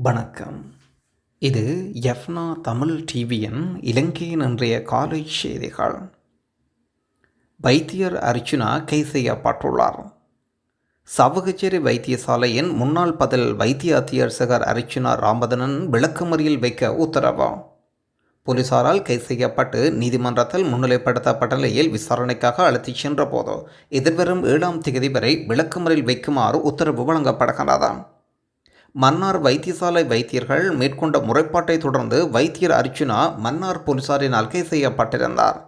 வணக்கம். இது எஃப்னா தமிழ் டிவியின் இலங்கையின் இன்றைய காலை செய்திகள். வைத்தியர் அர்ச்சுனா கைது செய்யப்பட்டுள்ளார். சாவகச்சேரி வைத்தியசாலையின் முன்னாள் பதில் வைத்திய அத்தியட்சகர் அர்ச்சுனா ராமதனன் விளக்கமறியல் வைக்க உத்தரவு. போலீசாரால் கைது செய்யப்பட்டு நீதிமன்றத்தில் முன்னிலைப்படுத்தப்பட்ட நிலையில் விசாரணைக்காக அழைத்துச் சென்ற போது எதிர்வரும் 7ஆம் தேதி வரை விளக்கமறியல் வைக்குமாறு உத்தரவு வழங்கப்படுகிறது. மன்னார் வைத்தியசாலை வைத்தியர்கள் மேற்கொண்ட முறைப்பாட்டை தொடர்ந்து வைத்தியர் அர்ச்சுனா மன்னார் போலீசாரினால் கைது செய்யப்பட்டிருந்தார்.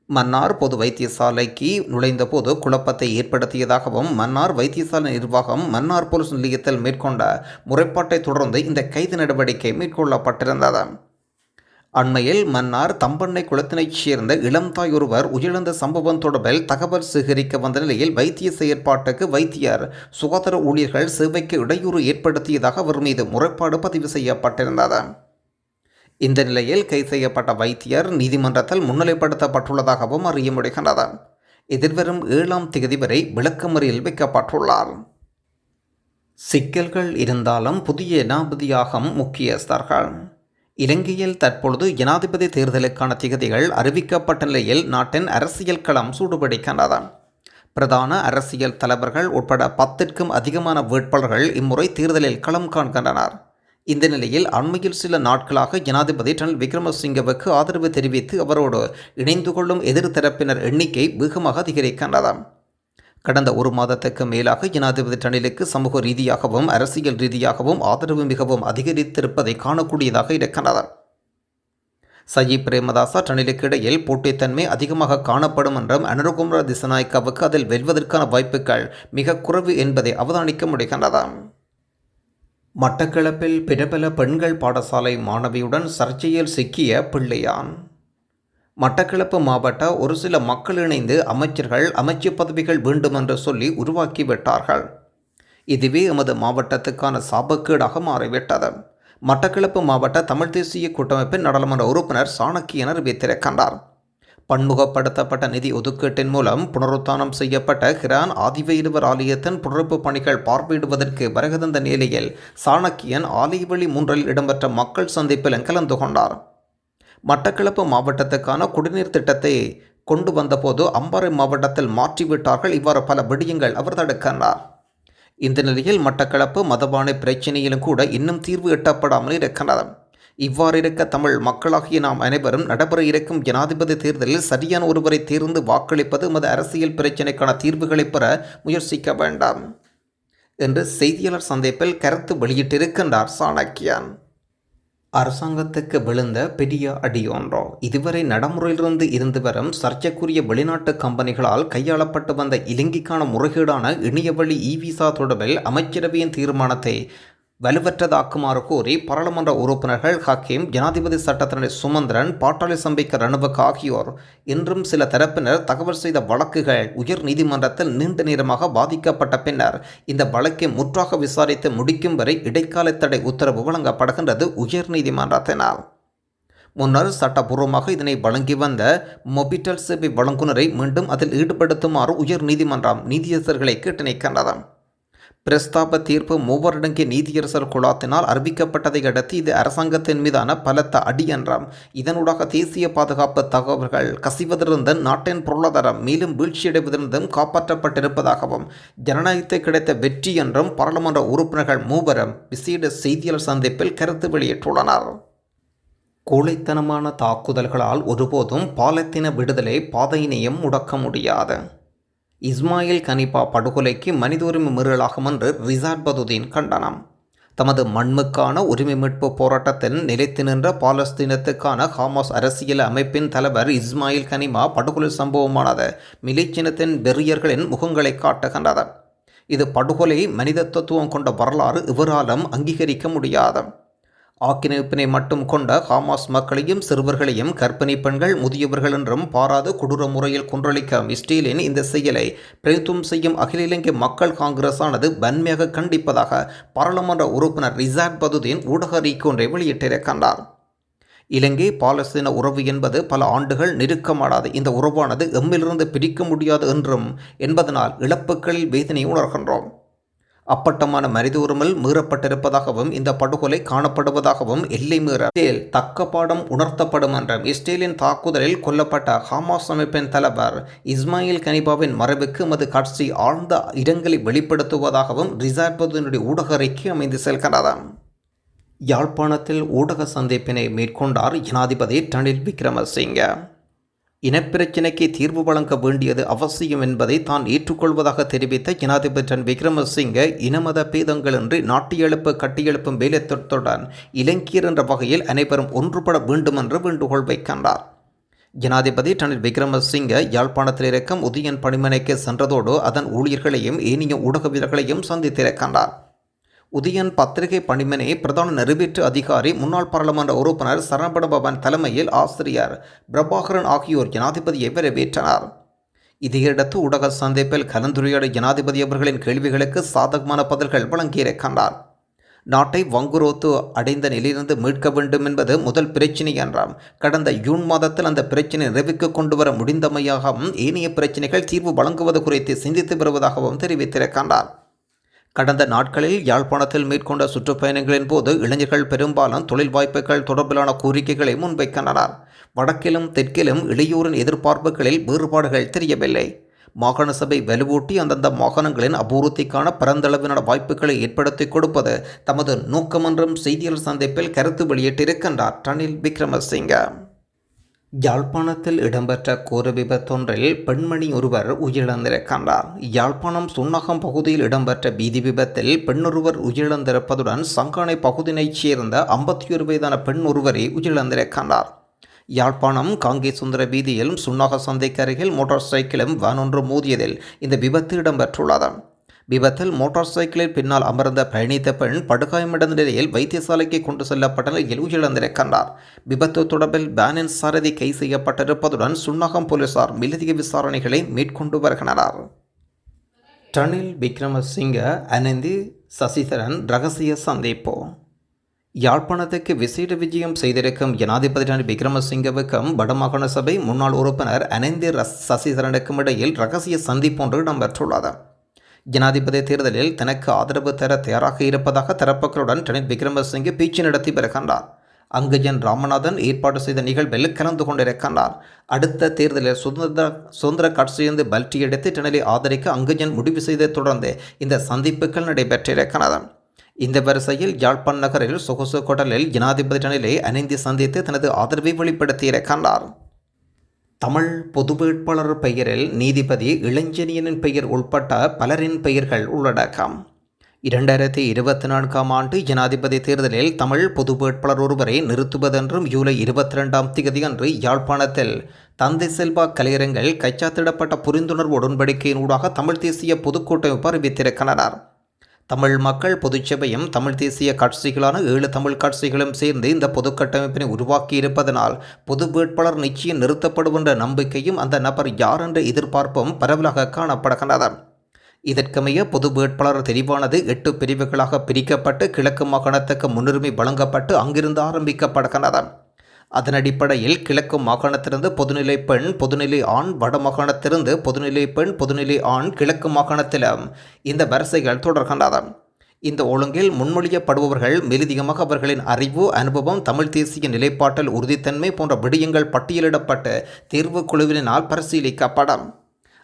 மன்னார் பொது வைத்தியசாலைக்கு நுழைந்தபோது குழப்பத்தை ஏற்படுத்தியதாகவும் மன்னார் வைத்தியசாலை நிர்வாகம் மன்னார் போலீஸ் நிலையத்தில் மேற்கொண்ட முறைப்பாட்டை தொடர்ந்து இந்த கைது நடவடிக்கை மேற்கொள்ளப்பட்டிருந்தது. அண்மையில் மன்னார் தம்பண்ணை குளத்தினைச் சேர்ந்த இளம் தாய் ஒருவர் உயிரிழந்த சம்பவம் தொடர்பில் தகவல் சேகரிக்க வந்த நிலையில் வைத்திய செயற்பாட்டுக்கு வைத்தியர் சுகாதார ஊழியர்கள் சேவைக்கு இடையூறு ஏற்படுத்தியதாக அவர் மீது முறைப்பாடு பதிவு செய்யப்பட்டிருந்தது. இந்த நிலையில் கைது செய்யப்பட்ட வைத்தியர் நீதிமன்றத்தில் முன்னிலைப்படுத்தப்பட்டுள்ளதாகவும் அறிய முடிகின்றது. எதிர்வரும் 7ஆம் தேதி வரை விளக்கமறியல் வைக்கப்பட்டுள்ளார். சிக்கல்கள் இருந்தாலும் புதிய ஜனாதிபதியாகும் முக்கியஸ்தர்கள். இலங்கையில் தற்பொழுது ஜனாதிபதி தேர்தலுக்கான திகதிகள் அறிவிக்கப்பட்ட நிலையில் நாட்டின் அரசியல் களம் சூடுபிடிக்கின்றது. பிரதான அரசியல் தலைவர்கள் உட்பட 10க்கும் அதிகமான வேட்பாளர்கள் இம்முறை தேர்தலில் களம் காண்கின்றனர். இந்த நிலையில் அண்மையில் சில நாட்களாக ஜனாதிபதி ரணில் விக்ரமசிங்கவுக்கு ஆதரவு தெரிவித்து அவரோடு இணைந்து கொள்ளும் எதிர்த்தரப்பினர் எண்ணிக்கை வேகமாக அதிகரிக்கின்றது. கடந்த ஒரு மாதத்துக்கு மேலாக ஜனாதிபதி ரணிலுக்கு சமூக ரீதியாகவும் அரசியல் ரீதியாகவும் ஆதரவு மிகவும் அதிகரித்திருப்பதை காணக்கூடியதாக இருக்கின்றது. சஜித் பிரேமதாச ரணிலுக்கு இடையில் போட்டித்தன்மை அதிகமாக காணப்படும் என்றும் அனுரகுமார திசாநாயக்காவுக்கு அதில் வெல்வதற்கான வாய்ப்புகள் மிக குறைவு என்பதை அவதானிக்க முடிகின்றது. மட்டக்களப்பில் பிரபல பெண்கள் பாடசாலை மாணவியுடன் சர்ச்சையில் சிக்கிய பிள்ளையான். மட்டக்களப்பு மாவட்ட ஒரு சில மக்கள் இணைந்து அமைச்சர்கள் அமைச்சு பதவிகள் வேண்டும் என்று சொல்லி உருவாக்கிவிட்டார்கள். இதுவே எமது மாவட்டத்துக்கான சாபக்கேடாக மாறிவிட்டது. மட்டக்களப்பு மாவட்ட தமிழ் தேசிய கூட்டமைப்பின் நாடாளுமன்ற உறுப்பினர் சாணக்கியன் அறிவித்திருக்கின்றார். பன்முகப்படுத்தப்பட்ட நிதி ஒதுக்கீட்டின் மூலம் புனருத்தானம் செய்யப்பட்ட கிரான் ஆதிவைரவர் ஆலயத்தின் புனரமைப்பு பணிகள் பார்வையிடுவதற்கு வருகை நிலையில் சாணக்கியன் ஆலயவழி 3இல் இடம்பெற்ற மக்கள் சந்திப்பில் கலந்து கொண்டார். மட்டக்களப்பு மாவட்டத்துக்கான குடிநீர் திட்டத்தை கொண்டு வந்தபோது அம்பாறை மாவட்டத்தில் மாற்றிவிட்டார்கள். இவ்வாறு பல விடயங்கள் அவர் தடுக்கின்றார். இந்த நிலையில் மட்டக்களப்பு மதபானை பிரச்சினையிலும் கூட இன்னும் தீர்வு எட்டப்படாமல் இருக்கின்றது. இவ்வாறு இருக்க தமிழ் மக்களாகிய நாம் அனைவரும் நடைபெற இருக்கும் ஜனாதிபதி தேர்தலில் சரியான ஒருவரை தேர்ந்து வாக்களிப்பது எமது அரசியல் பிரச்சினைக்கான தீர்வுகளை பெற முயற்சிக்க வேண்டாம் என்று செய்தியாளர் சந்திப்பில் கருத்து வெளியிட்டிருக்கின்றார் சாணக்கியன். அரசாங்கத்துக்கு விழுந்த பெரிய அடியொன்றோ. இதுவரை நடைமுறையிலிருந்து இருந்து வரும் சர்ச்சைக்குரிய வெளிநாட்டு கம்பெனிகளால் கையாளப்பட்டு வந்த இலங்கைக்கான முறைகேடான இணையவழி இ-விசா தொடர்பில் அமைச்சரவையின் தீர்மானத்தை வலுவற்றதாக்குமாறு கோரி பாராளுமன்ற உறுப்பினர்கள் ஹக்கீம், ஜனாதிபதி சட்டத்தரணி சுமந்திரன், பாட்டாளி சம்பிக்க ரணவுக் ஆகியோர் இன்றும் சில தரப்பினர் தகவல் செய்த வழக்குகள் உயர் நீதிமன்றத்தில் நீண்ட நேரமாக பாதிக்கப்பட்ட பின்னர் இந்த வழக்கை முற்றாக விசாரித்து முடிக்கும் வரை இடைக்கால தடை உத்தரவு வழங்கப்படுகின்றது உயர் நீதிமன்றத்தினால். முன்னர் சட்டபூர்வமாக இதனை வழங்கி வந்த மொபிட்டல் சேவை வழங்குனரை மீண்டும் அதில் ஈடுபடுத்துமாறு உயர் நீதிமன்றம் நீதியரசர்களை கேட்டு நிற்கின்றது. பிரஸ்தாப தீர்ப்பு மூவரடங்கிய நீதியரசர் குழாத்தினால் அறிவிக்கப்பட்டதை அடுத்து இது அரசாங்கத்தின் மீதான பலத்த அடி என்றாம். இதனூடாக தேசிய பாதுகாப்பு தகவல்கள் கசிவதிலிருந்து நாட்டின் பொருளாதாரம் மேலும் வீழ்ச்சியடைவதிலிருந்தும் காப்பாற்றப்பட்டிருப்பதாகவும் ஜனநாயகத்தை கிடைத்த வெற்றி என்றும் பாராளுமன்ற உறுப்பினர்கள் மூவரும் விசேட செய்தியாளர் சந்திப்பில் கருத்து வெளியிட்டுள்ளனர். கோழைத்தனமான தாக்குதல்களால் ஒருபோதும் பாலத்தீன விடுதலை பாதையினையும் முடக்க முடியாது. இஸ்மாயில் கனிபா படுகொலைக்கு மனித உரிமை மீறலாகும் என்று ரிசாட் பதுதீன் கண்டனம். தமது மண்ணுக்கான உரிமை மீட்பு போராட்டத்தில் நிலைத்து நின்ற பாலஸ்தீனத்துக்கான ஹமாஸ் அரசியல் அமைப்பின் தலைவர் இஸ்மாயில் கனிமா படுகொலை சம்பவமானது மிலிச்சினத்தின் வெறியர்களின் முகங்களை காட்டுகின்றது. இது படுகொலை மனிதத்துவம் கொண்ட வரலாறு இவராலும் அங்கீகரிக்க முடியாது. ஆக்கிரமிப்பினை மட்டும் கொண்ட ஹமாஸ் மக்களையும் சிறுவர்களையும் கர்ப்பிணி பெண்கள் முதியவர்கள் என்றும் பாராது கொடூர முறையில் கொன்றளிக்கும் இஸ்ரேலின் இந்த செயலை பிரதித்துவம் செய்யும் அகில இலங்கை மக்கள் காங்கிரஸ் ஆனது வன்மையாக கண்டிப்பதாக பாராளுமன்ற உறுப்பினர் ரிசாட் பதுதீன் ஊடக அறிக்கை ஒன்றை வெளியிட்டிருக்கின்றார். இலங்கை பாலஸ்தீன உறவு என்பது பல ஆண்டுகள் நெருக்கமாடாது. இந்த உறவானது எம்மிலிருந்து பிரிக்க முடியாது என்றும் என்பதனால் இழப்புகளில் வேதனை உணர்கின்றோம். அப்பட்டமான மனித உரிமை மீறப்பட்டிருப்பதாகவும் இந்த படுகொலை காணப்படுவதாகவும் எல்லை மீற தக்க பாடம் உணர்த்தப்படும் என்றும் இஸ்ரேலின் தாக்குதலில் கொல்லப்பட்ட ஹமாஸ் அமைப்பின் தலைவர் இஸ்மாயில் கனிபாவின் மறைவுக்கு எமது கட்சி ஆழ்ந்த இரங்கலை வெளிப்படுத்துவதாகவும் ரிசார்பதினுடைய ஊடக அறிக்கை அமைந்து செல்கிறது. யாழ்ப்பாணத்தில் ஊடக சந்திப்பினை மேற்கொண்டார் ஜனாதிபதி ரணில் விக்ரமசிங்க. இனப்பிரச்சினைக்கு தீர்வு வழங்க வேண்டியது அவசியம் என்பதை தான் ஏற்றுக்கொள்வதாக தெரிவித்த ஜனாதிபதி ரணில் விக்ரமசிங்க இனமத பேதங்களின்றி நாட்டியெழுப்பு கட்டியெழுப்பும் வேலைத்திட்டத்துடன் இலங்கையர் என்ற வகையில் அனைவரும் ஒன்றுபட வேண்டும் என்று வேண்டுகோள் வைக்கின்றார். ஜனாதிபதி ரணில் விக்ரமசிங்க யாழ்ப்பாணத்தில் இருக்கும் உதயன் பணிமனைக்கு சென்றதோடு அதன் ஊழியர்களையும் ஏனைய ஊடகவியர்களையும் சந்தித்திருக்கின்றார். உதயன் பத்திரிகை பணிமனை பிரதான நிறைவேற்று அதிகாரி முன்னாள் பாராளுமன்ற உறுப்பினர் சரவணபவன் தலைமையில் ஆசிரியர் பிரபாகரன் ஆகியோர் ஜனாதிபதியை வரவேற்றனர். இதையடுத்து ஊடக சந்திப்பில் கலந்துரையாடிய ஜனாதிபதி அவர்களின் கேள்விகளுக்கு சாதகமான பதில்கள் வழங்கியிருக்கின்றார். நாட்டை வங்குரோத்து அடைந்த நிலையிலிருந்து மீட்க வேண்டும் என்பது முதல் பிரச்சினை என்றாம். கடந்த ஜூன் மாதத்தில் அந்த பிரச்சினை நிறைவுக்கு கொண்டு வர முடிந்தமையாகவும் ஏனைய பிரச்சினைகள் தீர்வு வழங்குவது குறித்து சிந்தித்து வருவதாகவும் தெரிவித்திருக்கின்றார். கடந்த நாட்களில் யாழ்ப்பாணத்தில் மேற்கொண்ட சுற்றுப்பயணங்களின் போது இளைஞர்கள் பெரும்பாலும் தொழில் வாய்ப்புகள் தொடர்பிலான கோரிக்கைகளை முன்வைக்கின்றனர். வடக்கிலும் தெற்கிலும் இளையோரின் எதிர்பார்ப்புகளில் வேறுபாடுகள் தெரியவில்லை. மாகாண சபை வலுவூட்டி அந்தந்த மாகாணங்களின் அபிவிருத்திக்கான பரந்தளவிலான வாய்ப்புகளை ஏற்படுத்தி கொடுப்பது தமது நோக்கம் என்றும் செய்தியாளர் சந்திப்பில் கருத்து வெளியிட்டிருக்கின்றார் ரணில் விக்ரமசிங்க. யாழ்ப்பாணத்தில் இடம்பெற்ற கோர விபத்தொன்றில் பெண்மணி ஒருவர் உயிரிழந்திருக்கின்றார். யாழ்ப்பாணம் சுன்னகம் பகுதியில் இடம்பெற்ற வீதி விபத்தில் பெண்ணொருவர் உயிரிழந்திருப்பதுடன் சங்கானை பகுதியினைச் சேர்ந்த 51 வயதான பெண் ஒருவரை உயிரிழந்திருக்கின்றார். யாழ்ப்பாணம் காங்கேசுந்தர வீதியில் சுன்னாக சந்தைக்கு அருகில் மோட்டார் சைக்கிளும் வேனொன்று மோதியதில் இந்த விபத்து இடம்பெற்றுள்ளது. விபத்தில் மோட்டார் சைக்கிளில் பின்னால் அமர்ந்த பயணித்த பெண் படுகாயமடைந்த நிலையில் வைத்தியசாலைக்கு கொண்டு செல்லப்பட்ட நிலையில் உயிரிழந்திருக்கின்றார். விபத்து தொடர்பில் வேனின் சாரதி கைது செய்யப்பட்டிருப்பதுடன் சுன்னகம் போலீசார் மேலதிக விசாரணைகளை மேற்கொண்டு வருகின்றனர். ரணில் விக்ரமசிங்க அனந்தி சசிதரன் ரகசிய சந்திப்பு. யாழ்ப்பாணத்துக்கு விசேட விஜயம் செய்திருக்கும் ஜனாதிபதி ரணில் விக்ரமசிங்கவுக்கும் வடமாகாண சபை முன்னாள் உறுப்பினர் அனந்தி சசிதரனுக்கும் இடையில் ரகசிய சந்திப்பு ஒன்று இடம்பெற்றுள்ளது. ஜனாதிபதி தேர்தலில் தனக்கு ஆதரவு தர தயாராக இருப்பதாக தரப்புகளுடன் ரணில் விக்ரமசிங்கே பேச்சு நடத்தி வருகின்றார். அங்கஜன் ராமநாதன் ஏற்பாடு செய்த நிகழ்வில் கலந்து கொண்டிருக்கின்றார். அடுத்த தேர்தலில் சுதந்திர கட்சியிலிருந்து பல்டியெடுத்து ரணிலை ஆதரிக்க அங்கஜன் முடிவு செய்ததை தொடர்ந்து இந்த சந்திப்புகள் நடைபெற்றிருக்கின்றன. இந்த வரிசையில் யாழ்ப்பாண நகரில் சொகுசு கொடலில் ஜனாதிபதி ரணிலை அணிந்து சந்தித்து தனது ஆதரவை வெளிப்படுத்தியிருக்கின்றார். தமிழ் பொது வேட்பாளர் பெயரில் நீதிபதி இளஞ்செழியனின் பெயர் உட்பட்ட பலரின் பெயர்கள் உள்ளடக்கம். 2024ஆம் ஆண்டு ஜனாதிபதி தேர்தலில் தமிழ் பொது வேட்பாளர் ஒருவரை நிறுத்துவதென்றும் ஜூலை 22ஆம் தேதி அன்று யாழ்ப்பாணத்தில் தந்தை செல்வா கலையரங்கில் கைச்சாத்திடப்பட்ட புரிந்துணர்வு உடன்படிக்கையினூடாக தமிழ் தேசிய பொதுக்கூட்டமைப்பு அறிவித்திருக்கின்றனர். தமிழ் மக்கள் பொதுச்சபையும் தமிழ் தேசிய கட்சிகளான 7 தமிழ் கட்சிகளும் சேர்ந்து இந்த பொது கட்டமைப்பினை உருவாக்கியிருப்பதனால் பொது வேட்பாளர் நிச்சயம் நிறுத்தப்படுகின்ற நம்பிக்கையும் அந்த நபர் யார் என்ற எதிர்பார்ப்பும் பரவலாக காணப்படுகின்றது. இதற்கமைய பொது வேட்பாளர் தெரிவானது 8 பிரிவுகளாக பிரிக்கப்பட்டு கிழக்கு மாகாணத்துக்கு முன்னுரிமை வழங்கப்பட்டு அங்கிருந்து ஆரம்பிக்கப்படுகின்றது. அதன் அடிப்படையில் கிழக்கு மாகாணத்திலிருந்து பொதுநிலை பெண் பொதுநிலை ஆண், வடமாகாணத்திலிருந்து பொதுநிலை பெண் பொதுநிலை ஆண், கிழக்கு மாகாணத்திலும் இந்த வரிசைகள் தொடர்கின்றன. இந்த ஒழுங்கில் முன்மொழியப்படுபவர்கள் மேலதிகமாக அவர்களின் அறிவு, அனுபவம், தமிழ் தேசிய நிலைப்பாட்டில் உறுதித்தன்மை போன்ற விடயங்கள் பட்டியலிடப்பட்டு தேர்வு குழுவினால் பரிசீலிக்கப்படும்.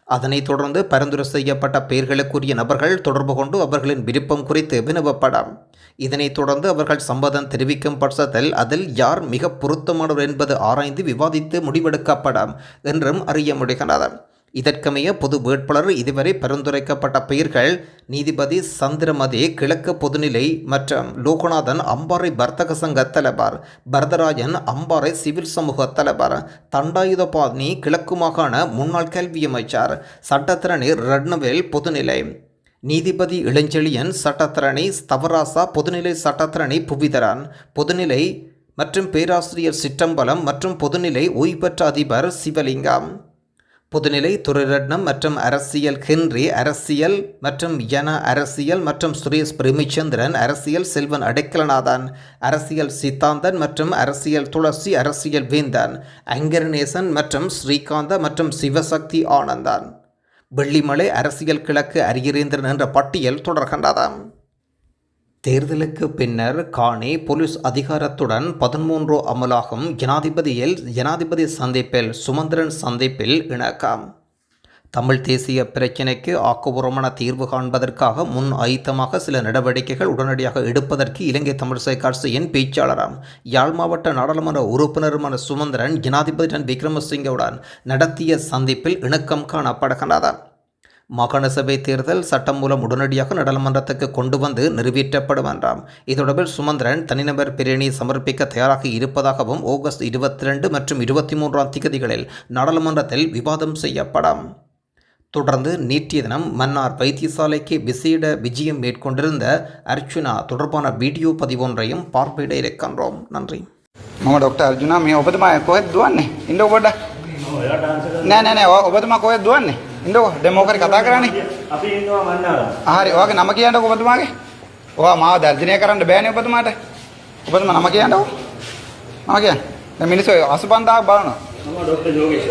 அதனைத் தொடர்ந்து பரிந்துரை செய்யப்பட்ட பெயர்களுக்குரிய நபர்கள் தொடர்பு கொண்டு அவர்களின் விருப்பம் குறித்து வினவப்படும். இதனைத் தொடர்ந்து அவர்கள் சம்மதம் தெரிவிக்கும் பட்சத்தில் அதில் யார் மிக பொருத்தமானவர் என்பது ஆராய்ந்து விவாதித்து முடிவெடுக்கப்படும் என்றும் அறிய முடிகின்றது. இதற்கமைய பொது வேட்பாளர் இதுவரை பரிந்துரைக்கப்பட்ட பெயர்கள் நீதிபதி சந்திரமதி கிழக்கு பொதுநிலை மற்றும் லோகநாதன் அம்பாறை வர்த்தக சங்க தலைவர், பரதராஜன் அம்பாறை சிவில் சமூக தலைவர், தண்டாயுதபாணி கிழக்கு மாகாண முன்னாள் கல்வி அமைச்சர், சட்டத்திரணி ரட்னவேல் பொதுநிலை, நீதிபதி இளஞ்செழியன் சட்டத்திரணி, ஸ்தவராசா பொதுநிலை சட்டத்திரணி, புவிதரன் பொதுநிலை மற்றும் பேராசிரியர் சிற்றம்பலம் மற்றும் பொதுநிலை ஓய்வு பெற்ற அதிபர் சிவலிங்கம், பொதுநிலை துரைரட்னம் மற்றும் அரசியல் ஹென்றி அரசியல் மற்றும் யன அரசியல் மற்றும் சுரேஷ் பிரேமிச்சந்திரன் அரசியல், செல்வன் அடைக்கலநாதன் அரசியல், சித்தாந்தன் மற்றும் அரசியல், துளசி அரசியல் வேந்தன், அங்கரநேசன் மற்றும் ஸ்ரீகாந்த மற்றும் சிவசக்தி ஆனந்தன். வெள்ளிமலை அரசியல் கிழக்கு அரியரேந்திரன் என்ற பட்டியல் தொடர்கின்றது. தேர்தலுக்கு பின்னர் காணி போலீஸ் அதிகாரத்துடன் 13 அமலாகும் ஜனாதிபதி சந்திப்பில் சுமந்திரன் சந்திப்பில் இணக்கம். தமிழ் தேசிய பிரச்சினைக்கு ஆக்கப்பூர்வமான தீர்வு காண்பதற்காக முன் ஆயத்தமாக சில நடவடிக்கைகள் உடனடியாக எடுப்பதற்கு இலங்கை தமிழிசை கட்சியின் பேச்சாளரும் யாழ் மாவட்ட நாடாளுமன்ற உறுப்பினருமான சுமந்திரன் ஜனாதிபதி ரணில் விக்ரமசிங்கவுடன் நடத்திய சந்திப்பில் இணக்கம் காணப்படுகின்றது. மாகாண சபை தேர்தல் சட்டம் மூலம் உடனடியாக நாடாளுமன்றத்துக்கு கொண்டு வந்து நிறைவேற்றப்படும் என்றாம். இத்தொடர்பில் சுமந்திரன் தனிநபர் பிரேரணி சமர்ப்பிக்க தயாராக இருப்பதாகவும் ஆகஸ்ட் 22 மற்றும் 23 தேதிகளில் நாடாளுமன்றத்தில் விவாதம் செய்யப்படும். தொடர்ந்து நேற்றைய தினம் மன்னார் வைத்தியசாலைக்கு விசேட விஜயம் மேற்கொண்டிருந்த அர்ச்சுனா தொடர்பான வீடியோ பதிவொன்றையும் பார்வையிட இருக்கின்றோம். நன்றி. මම ඩොක්ටර් අර්ජුනා මේ ඔබතුමා කොහෙද දුවන්නේ? ඉන්නකො පොඩ්ඩක්. නෑ ඔබතුමා කොහෙද දුවන්නේ? ඉන්නකො. දැන් මොකද කතා කරන්නේ? අපි ඉන්නවා මන්නාර. හරි ඔයාගේ නම කියන්නකො ඔබතුමාගේ. ඔයා මාව දර්ශනය කරන්න බෑනේ ඔබතුමාට. ඔබතුමා නම කියන්නකො. නම කියන්න. දැන් මිනිස්සු 85000ක් බලනවා. මම ඩොක්ටර් යෝගේෂ්.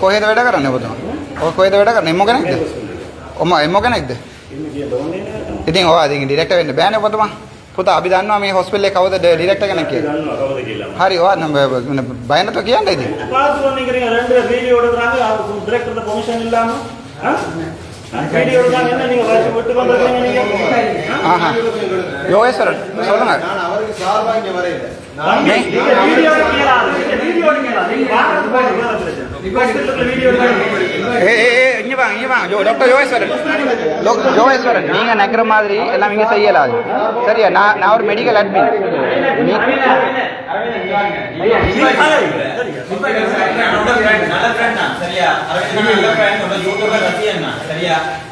කොහෙද වැඩ කරන්නේ ඔබතුමා? ඔය කොහෙද වැඩ කරන්නේ? එම්මෝ කෙනෙක්ද? එම්මෝ කෙනෙක්ද? ඉතින් ඔයා ඉතින් ඩිරෙක්ටර් වෙන්න බෑනේ ඔබතුමා. පුතා අපි දන්නවා මේ හොස්පිටල් එකේ කවුද ඩිරෙක්ටර් කෙනෙක් කියලා. දන්නවා කවුද කියලා. හරි ඔයා බය නැතුව කියන්න ඉතින්. பாஸ்போர்ட் நீங்க ரெண்டு வீடியோ எடுக்கறாங்க டைரக்டர் பெர்மிஷன் இல்லாம வீடியோ எடுக்கறாங்க என்ன நீங்க வாட்ச் விட்டு வந்திருக்கீங்க நீங்க ஆஹா யோகேஸ்வரன் சொல்லுங்க. நான் அவருக்கு சார்பா இங்க வரையில. வீடியோ எடுக்கறீங்களா நீங்க வாட்ச் போடுங்க வீடியோ எடுக்கறீங்க இங்க வாங்க டாக்டர் யோகேஸ்வரன் நீங்க நினைக்கிற மாதிரி எல்லாம் இங்க செய்யலாது. சரியா? நான் ஒரு மெடிக்கல் அட்மின்.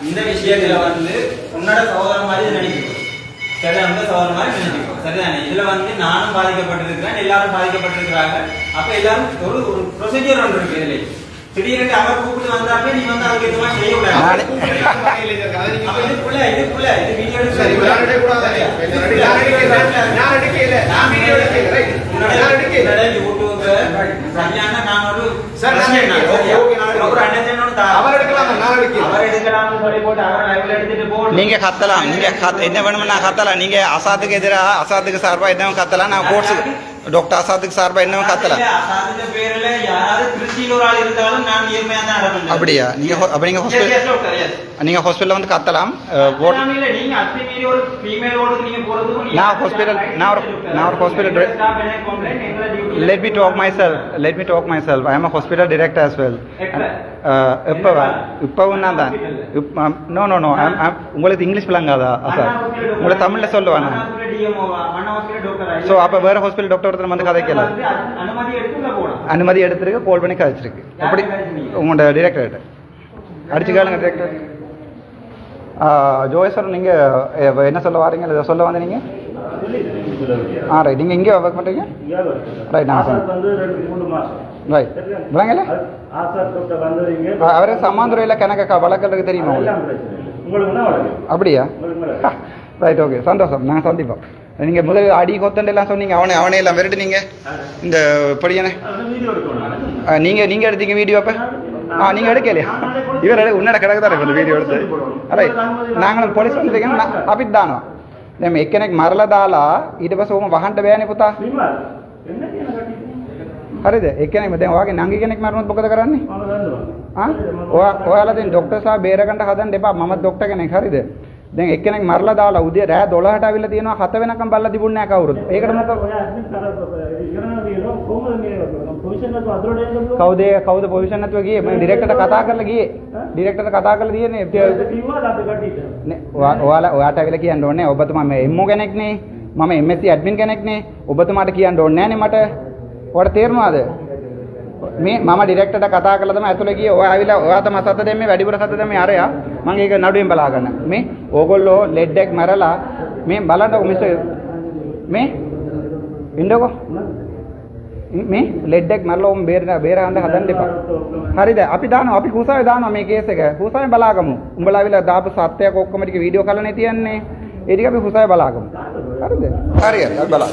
இந்த விஷயத்துல வந்து உன்னோட சகோதரன் மாதிரி நினைக்கிறோம். சரி, அந்த சகோதரன் மாதிரி நினைக்கிறோம். சரிதானே? இதுல வந்து நானும் பாதிக்கப்பட்டிருக்கிறேன், எல்லாரும் பாதிக்கப்பட்டிருக்கிறாங்க. அப்ப எல்லாரும் ஒரு ப்ரொசீஜர் ஒன்று இருக்கு. இதுல திடீர்னு அவர் கூப்பிட்டு வந்தாப்பே நீ வந்து அதுக்கு எதுவும் செய்ய கூடாது. இது வீடியோ நீங்க கத்தலாம். நீங்க என்ன வேணும்னா கத்தலாம். நீங்க அசாத்துக்கு எதிராக அசாத்துக்கு சார்பா என்ன கத்தலாம். நான் கோர்ஸ் டாக்டர் அசாத்துக்கு சார்பா என்ன கத்தலாம். அப்படியா? நீங்க ஹாஸ்பிட்டல் வந்து கத்தலாம். நான் ஒரு hospital let me talk myself. I am a hospital director as well. இப்பவும் நான் தான். No உங்களுக்கு இங்கிலீஷ் விளங்காதா? சார் உங்களுக்கு தமிழ்ல சொல்லுவானா? ஸோ அப்போ வேற ஹாஸ்பிட்டல் டாக்டர் ஒருத்தர் வந்து கதைக்கல. அனுமதி எடுத்துருக்கு, கால் பண்ணி கதைச்சிருக்கு. அப்படி உங்களோட டிரெக்டர்கிட்ட அடிச்சு கேளுங்க. டிரெக்டர் ஜோகேஸ்வரன் நீங்கள் என்ன சொல்ல வாரீங்க? இதை சொல்ல வந்து நீங்கள் ரைட். நீங்கள் இங்கே ஒர்க் பண்ணுறீங்க? ரைட். நான் ரைட் விளங்கல. அவரே சமாந்துறையில் கணக்க வழக்கத்துக்கு தெரியுமா? அப்படியா? ரைட், ஓகே, சந்தோஷம். நாங்கள் சந்திப்போம். நீங்கள் முதல் அடி கொத்தண்டு எல்லாம் சொன்னீங்க. அவனே எல்லாம் விரட்டு. நீங்கள் இந்த படியானே நீங்கள் எடுத்தீங்க வீடியோ. அப்போ நீங்கள் எடுக்கலையா? இவர் உன்னோட கிடக்கு தான் இந்த வீடியோ எடுத்து. ரைட். நாங்களும் போலீஸ் வந்துருக்கேன். අපිත් දානවා. දැන් මේ එක්කෙනෙක් මරලා දාලා ඊට පස්සේ ඔහොම වහන්න බෑනේ පුතා. හරිද? එක්කෙනෙක් දැන් ඔයාගේ නංගි කෙනෙක් මරුණොත් මොකද කරන්නේ? ඔයාලා දැන් ડોක්ටර් සාහ් බේරගන්න හදන්න එපා. මම ડોක්ටර් කෙනෙක්. හරිද? දැන් එක්කෙනෙක් මරලා දාලා උදේ රෑ 12ට අවිල්ලා තියෙනවා. 7 වෙනකම් බලලා තිබුණේ නැහැ කවුරුත්. ඒකට මොකද කවුද පොසිෂන් නැතුව ගියේ? මම ඩිරෙක්ටර්ට කතා කරලා ගියේ. ඩිරෙක්ටර්ට කතා කරලා තියෙන්නේ. ඔයාට අවිල්ලා කියන්න ඕනේ. ඔබතුමා මේ එම්මෝ කෙනෙක්නේ. මම MSc ඇඩ්මින් කෙනෙක්නේ. ඔබතුමාට කියන්න ඕනේ නැහනේ මට. ඔයාලට තේරෙනවද? මේ මම ඩිරෙක්ටර්ට කතා කරලා තමයි ඇතුළේ ගියේ. ඔයා ආවිලා ඔයා තමයි සද්ද දෙන්නේ. වැඩිපුර සද්ද දෙන්නේ අරයා. මම ඒක නඩුවෙන් බලා ගන්න. මේ ඕගොල්ලෝ ලෙඩ් එක මරලා මේ බලන්නකො මිස්ටර් මේ ඉන්නකො මේ ලෙඩ් එක මරලා උඹ බේරගන්න හදන්න එපා. හරිද? අපි දානවා. අපි කුසාවේ දානවා මේ කේස් එක. කුසාවේ බලාගමු. උඹලා ආවිලා දාපු සත්‍යයක් ඔක්කොම ටික වීඩියෝ කරලානේ තියන්නේ. ඒ ටික අපි කුසාවේ බලාගමු. හරිද? හරියට බලන්න.